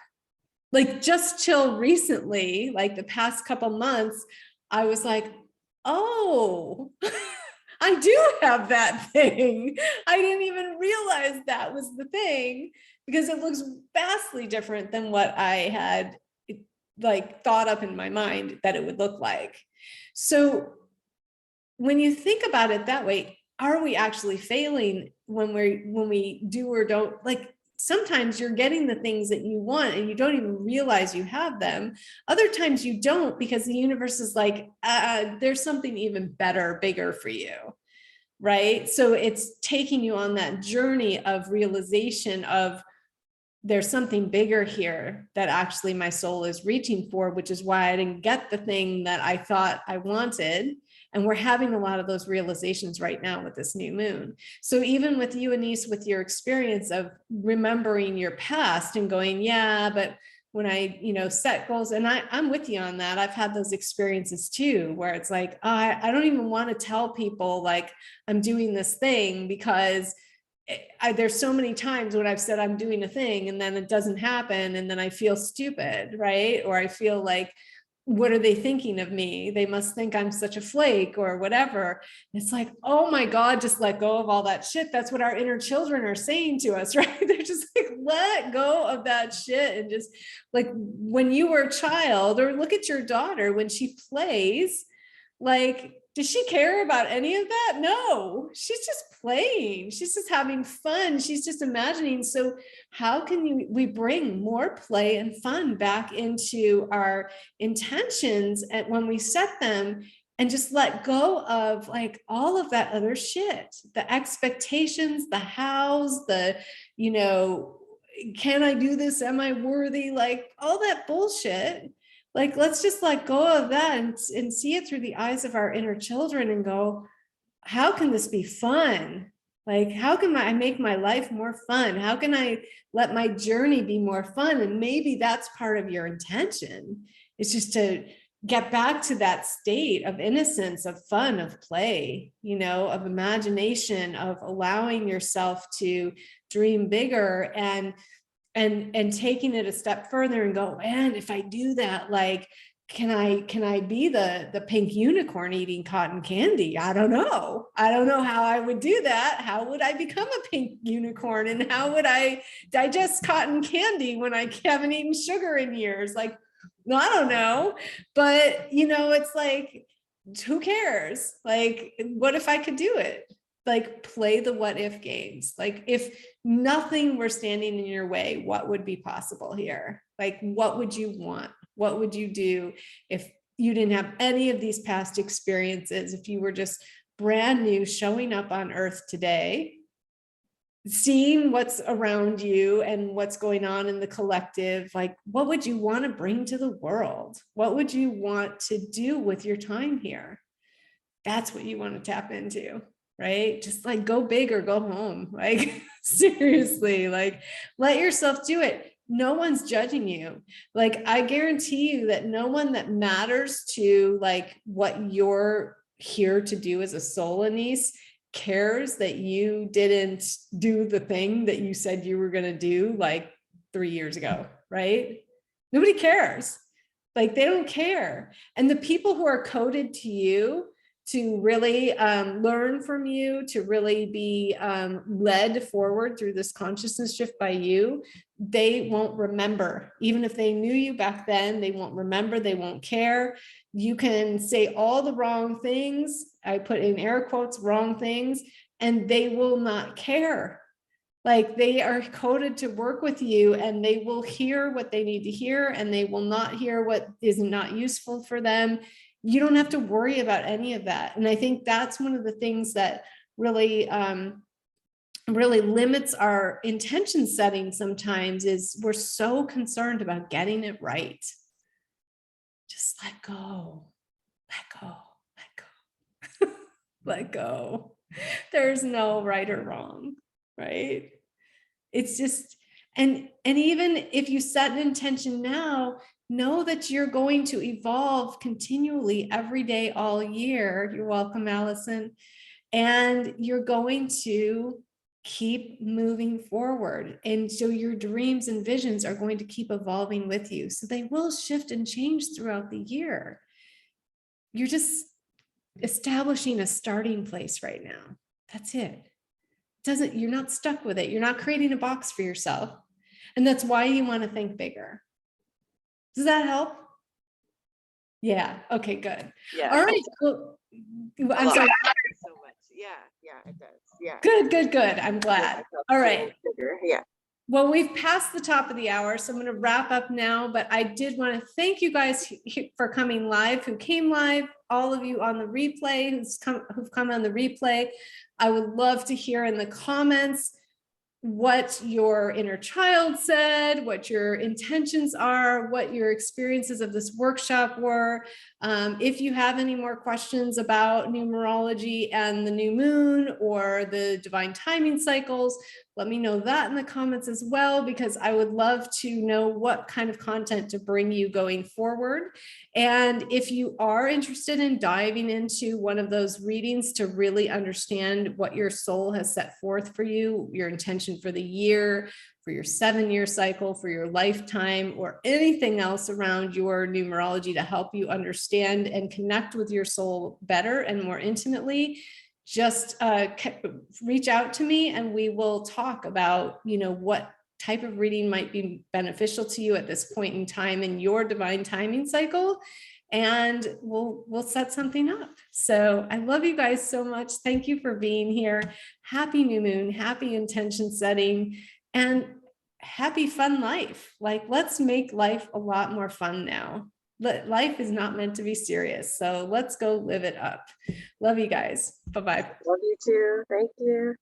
Like just till recently, like the past couple months, I was like, oh, I do have that thing. I didn't even realize that was the thing, because it looks vastly different than what I had like thought up in my mind that it would look like. So when you think about it that way, are we actually failing when we do or don't? Like sometimes you're getting the things that you want and you don't even realize you have them. Other times you don't, because the universe is like, there's something even better, bigger for you. Right? So it's taking you on that journey of realization of, there's something bigger here that actually my soul is reaching for, which is why I didn't get the thing that I thought I wanted. And we're having a lot of those realizations right now with this new moon. So even with you, Anise, with your experience of remembering your past and going, yeah, but when I, set goals, and I'm with you on that. I've had those experiences too, where it's like, I don't even want to tell people like I'm doing this thing, because there's so many times when I've said I'm doing a thing and then it doesn't happen. And then I feel stupid, right? Or I feel like, what are they thinking of me? They must think I'm such a flake or whatever. It's like, oh my God, just let go of all that shit. That's what our inner children are saying to us, right? They're just like, let go of that shit. And just like when you were a child, or look at your daughter when she plays, like, does she care about any of that? No, she's just playing. She's just having fun. She's just imagining. So how can we bring more play and fun back into our intentions and when we set them, and just let go of like all of that other shit, the expectations, the hows, the, can I do this? Am I worthy? Like all that bullshit. Like, let's just let go of that and see it through the eyes of our inner children and go, how can this be fun? Like, how can I make my life more fun? How can I let my journey be more fun? And maybe that's part of your intention. It's just to get back to that state of innocence, of fun, of play, of imagination, of allowing yourself to dream bigger and taking it a step further and go, man, if I do that, like, can I be the pink unicorn eating cotton candy? I don't know how I would do that. How would I become a pink unicorn? And how would I digest cotton candy when I haven't eaten sugar in years? Like, no, I don't know. But, it's like, who cares? Like, what if I could do it? Like, play the what if games. Like, if nothing were standing in your way, what would be possible here? Like, what would you want? What would you do if you didn't have any of these past experiences? If you were just brand new, showing up on earth today, seeing what's around you and what's going on in the collective, like, what would you want to bring to the world? What would you want to do with your time here? That's what you want to tap into, right? Just like, go big or go home. Like, seriously, like, let yourself do it. No one's judging you. Like, I guarantee you that no one that matters to like what you're here to do as a soul, Anise, cares that you didn't do the thing that you said you were going to do like 3 years ago, right? Nobody cares. Like, they don't care. And the people who are coded to you to really learn from you, to really be led forward through this consciousness shift by you, they won't remember. Even if they knew you back then, they won't remember, they won't care. You can say all the wrong things, I put in air quotes, wrong things, and they will not care. Like, they are coded to work with you, and they will hear what they need to hear, and they will not hear what is not useful for them. You don't have to worry about any of that. And I think that's one of the things that really, really limits our intention setting sometimes, is we're so concerned about getting it right. Just let go, let go, let go, let go. There's no right or wrong, right? It's just, and even if you set an intention now, know that you're going to evolve continually every day, all year. You're welcome, Allison. And you're going to keep moving forward. And so your dreams and visions are going to keep evolving with you. So they will shift and change throughout the year. You're just establishing a starting place right now. That's it. You're not stuck with it. You're not creating a box for yourself. And that's why you want to think bigger. Does that help? Yeah. Okay, good. Yeah. All right. Well, I'm sorry. So much. Yeah, it does. Yeah. Good. I'm glad. All right. Yeah. Well, we've passed the top of the hour, so I'm going to wrap up now, but I did want to thank you guys for coming live, who came live, all of you on the replay, who've come on the replay. I would love to hear in the comments what your inner child said, what your intentions are, what your experiences of this workshop were. If you have any more questions about numerology and the new moon or the divine timing cycles, let me know that in the comments as well, because I would love to know what kind of content to bring you going forward. And if you are interested in diving into one of those readings to really understand what your soul has set forth for you, your intention for the year, for your 7-year cycle, for your lifetime, or anything else around your numerology to help you understand and connect with your soul better and more intimately, just reach out to me and we will talk about, what type of reading might be beneficial to you at this point in time in your divine timing cycle. And we'll set something up. So I love you guys so much. Thank you for being here. Happy new moon, happy intention setting, and happy fun life. Like, let's make life a lot more fun now. Life is not meant to be serious. So let's go live it up. Love you guys. Bye-bye. Love you too. Thank you.